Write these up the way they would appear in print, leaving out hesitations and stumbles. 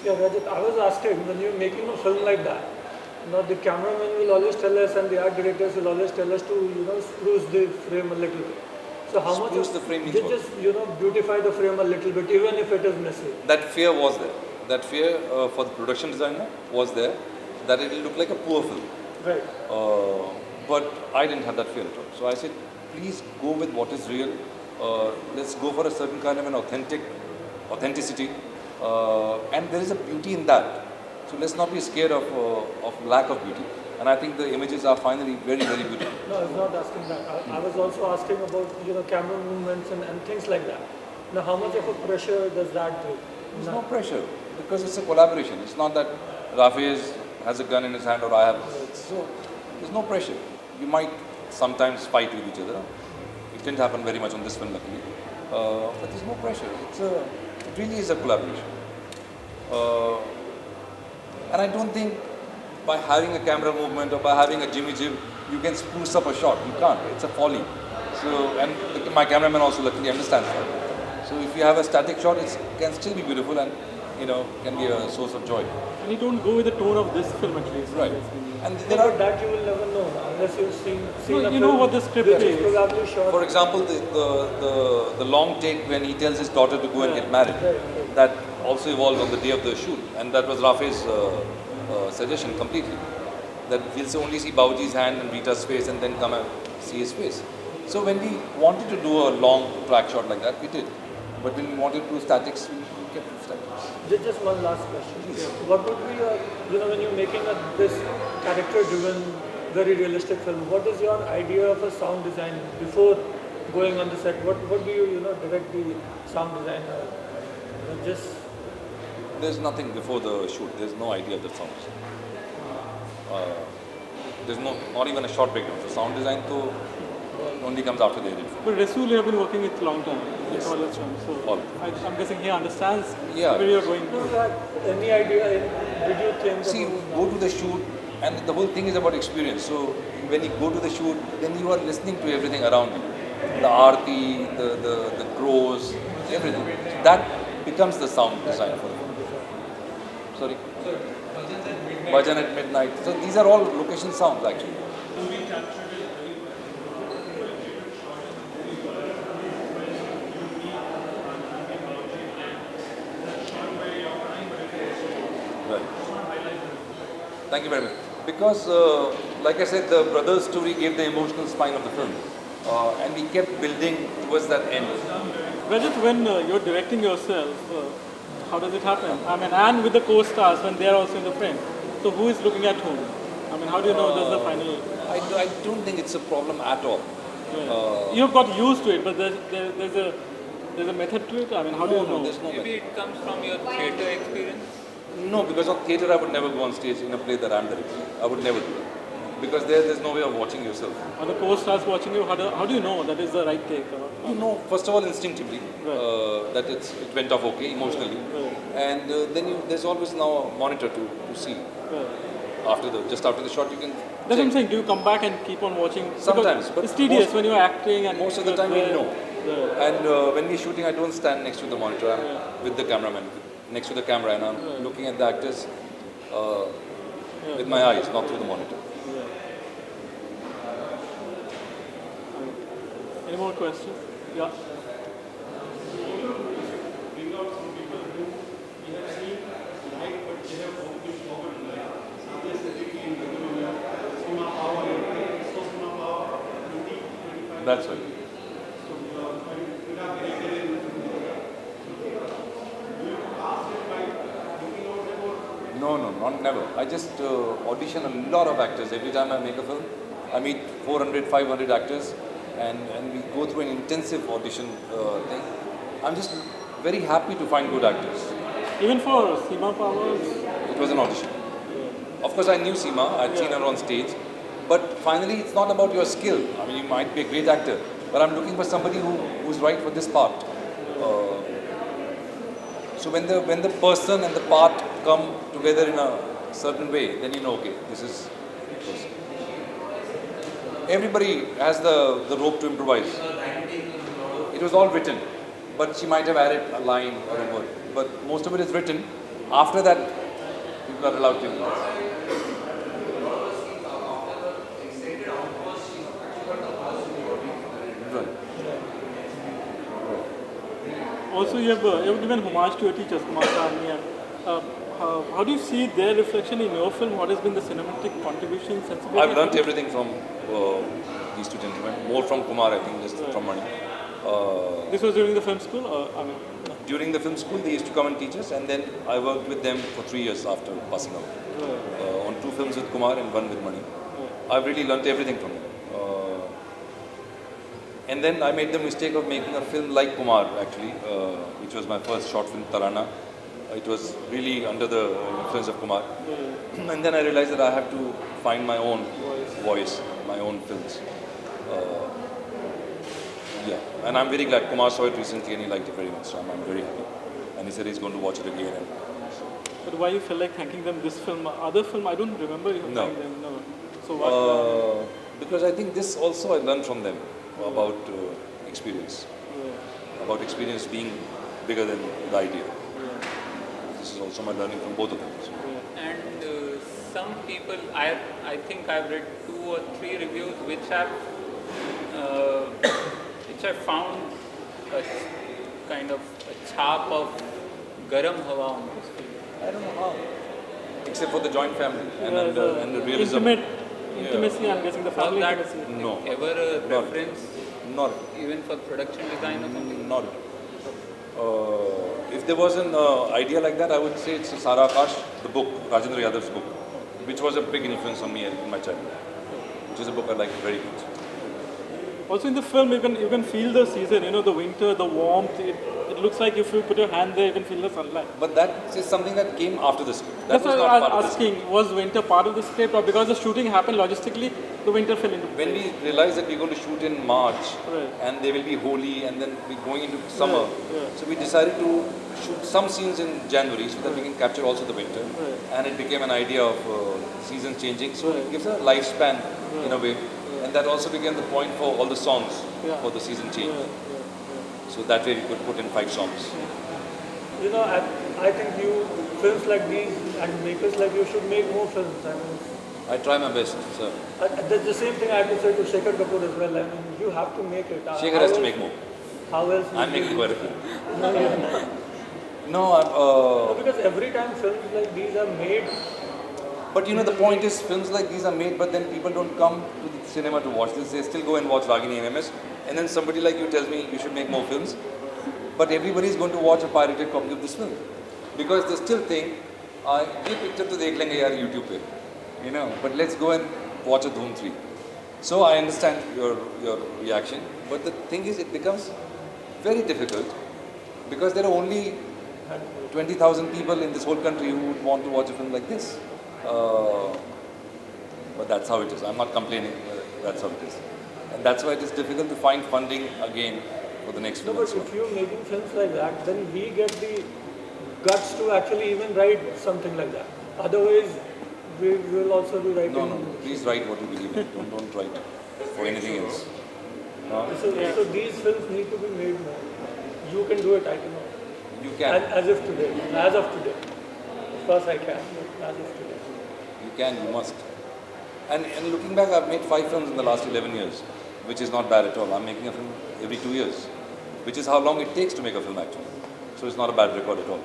Yeah, Rajat, I was asking, when you're making a film like that, the cameraman will always tell us and the art directors will always tell us to, spruce the frame a little bit. So how much Spruce of, the frame means just, what? beautify the frame a little bit, even if it is messy. That fear was there. That fear for the production designer was there, that it will look like a poor film. Right. But I didn't have that fear at all. So I said, please go with what is real. Let's go for a certain kind of an authenticity, and there is a beauty in that. So let's not be scared of lack of beauty. And I think the images are finally very, very beautiful. No, I was not asking that. I was also asking about, camera movements and things like that. Now, how much of a pressure does that bring? There's no pressure because it's a collaboration. It's not that Rafiz has a gun in his hand or I have. So there's no pressure. You might sometimes fight with each other. It didn't happen very much on this film, luckily. But there's no pressure. It really is a collaboration. And I don't think by having a camera movement or by having a Jimmy Jib, you can spruce up a shot. You can't. It's a folly. So, and my cameraman also luckily understands that. So if you have a static shot, it can still be beautiful and can be a source of joy. And you don't go with the tone of this film at least. Right. And there are that you will never know unless you've seen no, a you film know what the script is. Probably shot. For example, the long take when he tells his daughter to go and get married, that also evolved on the day of the shoot, and that was Rafi's suggestion completely. That we'll only see Bauji's hand and Rita's face, and then come and see his face. So when we wanted to do a long track shot like that, we did. But when we wanted to do statics, we kept statics. Just one last question. What would be your, when you're making this character-driven, very realistic film, what is your idea of a sound design before going on the set? What do you, direct the sound design? Just there's nothing before the shoot. There's no idea of the sounds. There's not even a short background. The sound design only comes after the edit. But Rasool, you have been working with long time. Yes. All this time. So All. I'm guessing he understands Yeah. where you're going. do you have any idea? Did you think? See, go to the shoot, and the whole thing is about experience. So when you go to the shoot, then you are listening to everything around you. The aarti, the crows, everything. That becomes the sound design for you. Sorry? Bhajan at midnight. So these are all location sounds actually. Right. Thank you very much. Because, like I said, the brother's story gave the emotional spine of the film. And we kept building towards that end. Rajat, when you're directing yourself, how does it happen? I mean, and with the co-stars when they are also in the frame. So who is looking at whom? I mean, how do you know that's the final? I don't think it's a problem at all. Yeah. You've got used to it, but there's a method to it. I mean, how do you know? There's no Maybe it comes from your theatre experience. No, because of theatre I would never go on stage in a play that I'm directing. I would never do that. Because there's no way of watching yourself. Are the co-stars watching you? How do you know that is the right take? You know, first of all, instinctively, Right. that it went off okay, emotionally. Right. And then there's always now a monitor to see. Right. Just after the shot, you can That's what I'm check. saying. Do you come back and keep on watching? Because Sometimes, but it's tedious most- when you're acting and Most of the time we there- know. there. And when we're shooting, I don't stand next to the monitor. I'm with the cameraman, next to the camera, and I'm looking at the actors with my eyes, not through the monitor. Any more questions? Yeah. That's right. No, never. I just audition a lot of actors. Every time I make a film, I meet 400, 500 actors, and we go through an intensive audition thing. I'm just very happy to find good actors. Even for Seema Powers. It was an audition. Of course, I knew Seema. I'd seen her on stage. But finally, it's not about your skill. I mean, you might be a great actor, but I'm looking for somebody who's right for this part. So when the person and the part come together in a certain way, then you know, okay, this is the person. Everybody has the rope to improvise. It was all written, but she might have added a line or a word. But most of it is written, After that, people are allowed to influence. Right. Also, you have given homage to your teachers, Kumar Sahni, and how do you see their reflection in your film? What has been the cinematic contribution, sensibility? I've learnt everything from these two gentlemen. More from Kumar, I think, just from Mani. This was during the film school, or no? During the film school, they used to come and teach us, and then I worked with them for 3 years after passing out. On 2 films with Kumar and 1 with Mani. I've really learnt everything from them. And then I made the mistake of making a film like Kumar, actually, which was my first short film, Tarana. It was really under the influence of Kumar. And then I realized that I have to find my own voice, my own films. Yeah, and I'm very glad Kumar saw it recently and he liked it very much. So I'm very happy. And he said he's going to watch it again. And But why you feel like thanking them this film? Other film, I don't remember you No. thanking them. No. So what? because I think this also I learned from them about experience. About experience being bigger than the idea. This is also my learning from both of them. So. And some people, I think I've read 2 or 3 reviews which have found a kind of a chap of garam hawa on this film. I don't know how. Except for the joint family and the realism. Intimacy, I'm guessing the family Was that intimacy. No. ever a Not. reference Not. even for production design or something? Not. If there was an idea like that, I would say it's Sara Akash, the book, Rajendra Yadav's book, which was a big influence on me in my childhood. Which is a book I like very much. Also in the film, you can feel the season. You know, the winter, the warmth. It looks like if you put your hand there, you can feel the sunlight. But that is something that came after the script. That That's was why not I part of was the script. asking, was winter part of the script, or because the shooting happened logistically, the winter fell into When we realized that we're going to shoot in March Right. and there will be Holi and then we're going into summer, yeah. so we decided to shoot some scenes in January so that we can capture also the winter. Right. And it became an idea of seasons changing, so Right. it gives a lifespan in a way. And that also became the point for all the songs for the season change. So that way we could put in 5 songs. You know, I think films like these and makers like you should make more films. I mean, I try my best, sir. that's the same thing I have to say to Shekhar Kapoor as well. I mean, you have to make it. Shekhar has to make more. How else? I'm making quite a few. No, you're not. No, No, because every time films like these are made, but you know the point is films like these are made, but then people don't come to the cinema to watch this. They still go and watch Ragini and MS, and then somebody like you tells me you should make more films. But everybody is going to watch a pirated copy of this film because they still think, "ये picture तो देख लेंगे यार YouTube पे," you know. But let's go and watch a Dhoom 3. So I understand your reaction, but the thing is, it becomes very difficult because there are only 20,000 people in this whole country who would want to watch a film like this. But that's how it is. I'm not complaining. But that's how it is, and that's why it is difficult to find funding again for the next no, film. but if you're making films like that, then we get the guts to actually even write something like that. Otherwise, we will also be writing. No. Please write what you believe in. Don't write for anything else. So these films need to be made more. You can do it, I cannot. You can. As of today. Of course I can, but as of today. You can. You must. And looking back, I've made 5 films in the last 11 years, which is not bad at all. I'm making a film every 2 years, which is how long it takes to make a film actually. So it's not a bad record at all.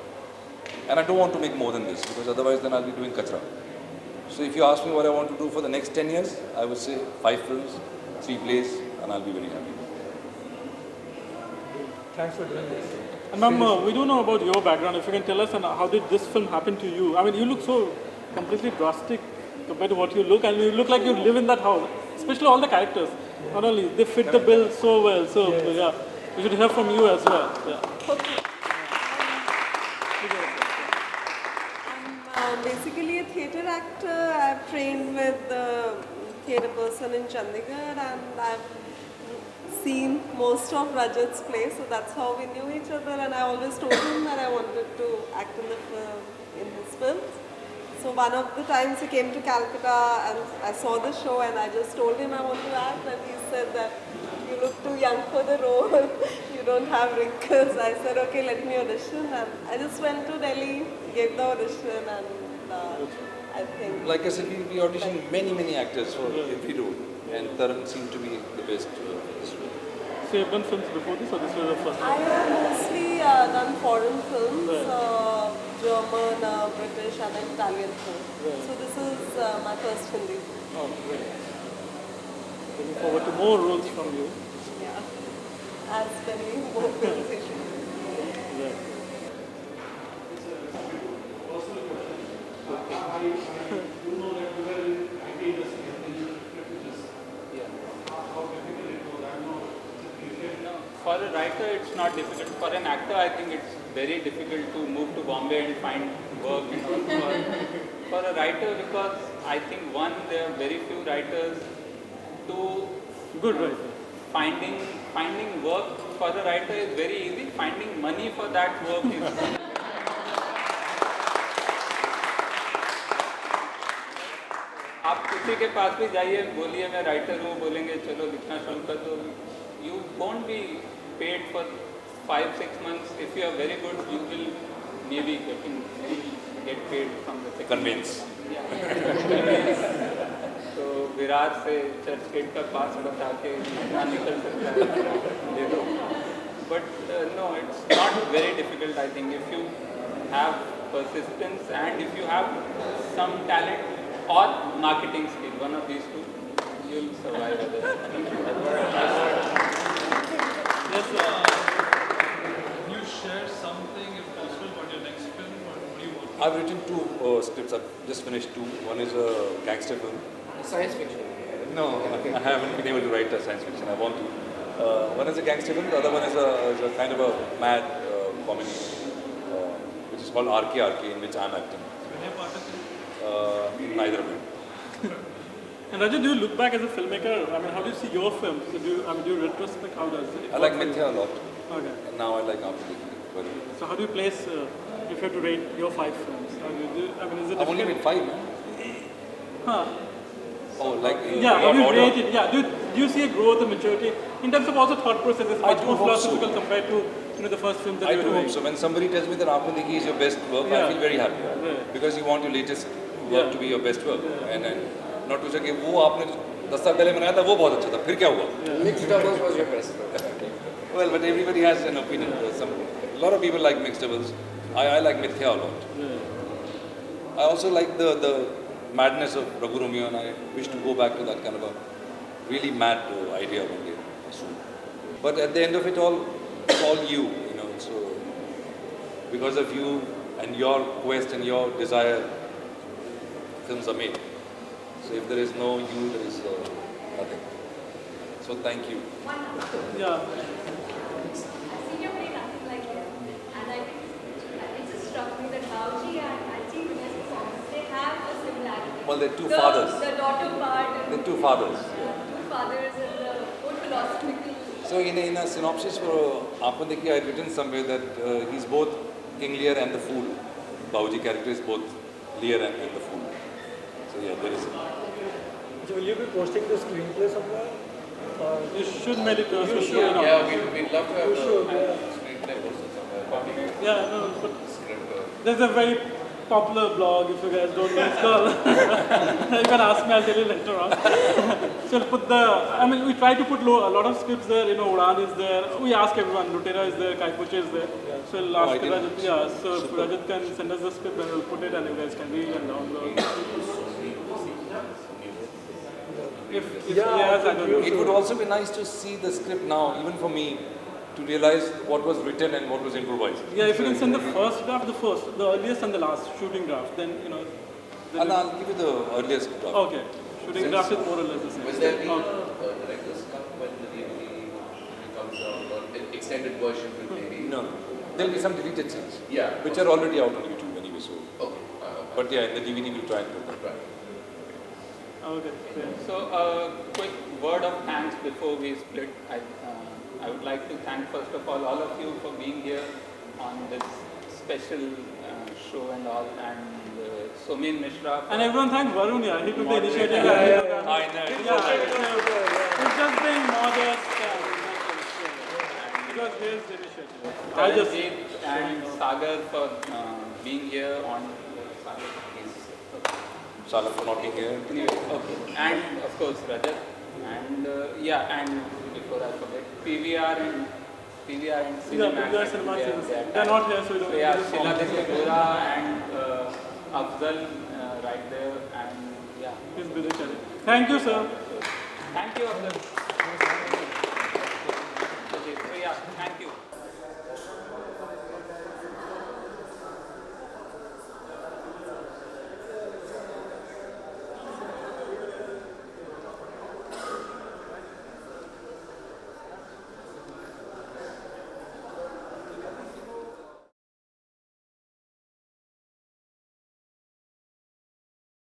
And I don't want to make more than this because otherwise then I'll be doing kachra. So if you ask me what I want to do for the next 10 years, I would say 5 films, 3 plays, and I'll be very happy. Thanks for doing this. And ma'am, we don't know about your background. If you can tell us, and how did this film happen to you? I mean, you look so completely drastic compared to what you look, and you look like you live in that house. Especially all the characters. Not only they fit the bill so well. So yeah, we should hear from you as well. Yeah. Okay. I'm basically a theatre actor. I've trained with a theatre person in Chandigarh, and I've seen most of Rajat's plays, so that's how we knew each other. And I always told him that I wanted to act in his films. So one of the times he came to Calcutta and I saw the show, and I just told him I want to act, and he said that you look too young for the role, you don't have wrinkles. I said, okay, let me audition, and I just went to Delhi, gave the audition and I think. Like I said, we auditioned many actors for every role, and Taran seemed to be the best for this role. So you've done films before this, or this was the first I one? have mostly done foreign films, German, British and Italian films. So this is my first Hindi. Oh, great. Looking forward to more roles from you. Yeah. As many more films. Right. For a writer, it's not difficult. For an actor, I think it's very difficult to move to Bombay and find work. And all. For a writer, because I think one, there are very few writers. Two, Good writer. finding work for a writer is very easy. Finding money for that work is. आप किसी के पास भी जाइए, बोलिए मैं writer हूँ, बोलेंगे चलो लिखना शुरू कर दो. You won't be paid for 5-6 months. If you are very good, you will maybe get paid from the second. Convince. तो विरार से चर्च गेट का पास बता के ना निकल सकता है, दे दो. But no, it's not very difficult. I think if you have persistence and if you have some talent or marketing skill, one of these two, you'll survive. Yes, Can you share something, if possible, about your next film? What do you want? I've written two scripts. I've just finished two. One is a gangster film. Science fiction. No, I haven't been able to write a science fiction. I want to. One is a gangster film. The other one is a kind of a mad comedy, which is called RK, in which I'm acting. Vinay Pathak? Neither of them. and Rajat, do you look back as a filmmaker? I mean, how do you see your films? Do you retrospect? How does it? I like Mithya a lot, Okay. and now I like Aapne. So how do you place, if you have to rate your 5 films? How do you do, I mean, is it I've only made difficult? 5, man. Huh. Oh, like Yeah, how do you order. rate it? Yeah, do you see a growth, a maturity in terms of also thought process? It's I much do more hope so. philosophical compared to the first film that I you do were hope doing. so. When somebody tells me that Aapne Dekhi is your best work, I Yeah. feel very happy. Right. Because you want your latest work Yeah. to be your best work. And not to say कि वो आपने 10 साल पहले बनाया था वो बहुत अच्छा था, फिर क्या हुआ? Mixed Doubles was your best film. Well, but everybody has an opinion. A lot of people like mixed doubles. I like Mithya a lot. I also like the madness of Raghu Romeo, and I wish to go back to that kind of a really mad idea one day soon. But at the end of it all, it's all you, you know. So because of you and your quest and your desire, films are made. So if there is no you, there is nothing. So thank you. Yeah. I've seen your play Nothing Like Them, and I think it just struck me that Bauji and Anchi Vinay's songs, they have a similarity. Well, they're two fathers. The daughter part and The two fathers. two fathers and the whole philosophical. So in a synopsis for Aapne Dekhi, I had written somewhere that he's both King Lear and the Fool. Bauji character is both Lear and the Fool. So yeah, there is a... So will you be posting the screenplay somewhere? You should mail it to us. You We'll should. do it on- Yeah, we'd love to have You should, the yeah. screenplay posted somewhere. Copy Yeah, no, but script. there's a very popular blog, if you guys don't know, it's called. You can ask me, I'll tell you later on. So we'll put we try to put a lot of scripts there, Udan is there. We ask everyone, Lutera is there, Kaipuche is there. So we'll ask I Rajat, didn't. so if Rajat can send us the script, then we'll put it and you guys can read and download. If yes, I don't know. It would also be nice to see the script now, even for me, to realize what was written and what was improvised. Yeah, if you can send the first draft, the earliest and the last shooting draft, then And I'll give you the earliest draft. Okay, shooting draft is more or less the same. Will there be Okay. director's cut when the DVD comes out, or an extended version with maybe? No, there'll be some deleted scenes, Yeah. which are already out on YouTube anyway. So, Okay. but yeah, in the DVD we'll try and put them. Right. Okay. Yeah. So, quick word of thanks before we split. I would like to thank first of all of you for being here on this special show and all, and Somin Mishra. And everyone thanks Varun, yeah. He took the initiative. I know. It's just being modest. Because here's the initiative. I just Charanjit and Sagar for being here on Shala for not being here. anyway, okay. And of course Rajat and and before I forget, PVR and Cinemax. PVR Cinema they Scenes. are They're not here, so we don't. So yeah, Sheila Desegura and Afzal right there, and yeah. He's busy chatting. Thank you, sir. Thank you, Afzal.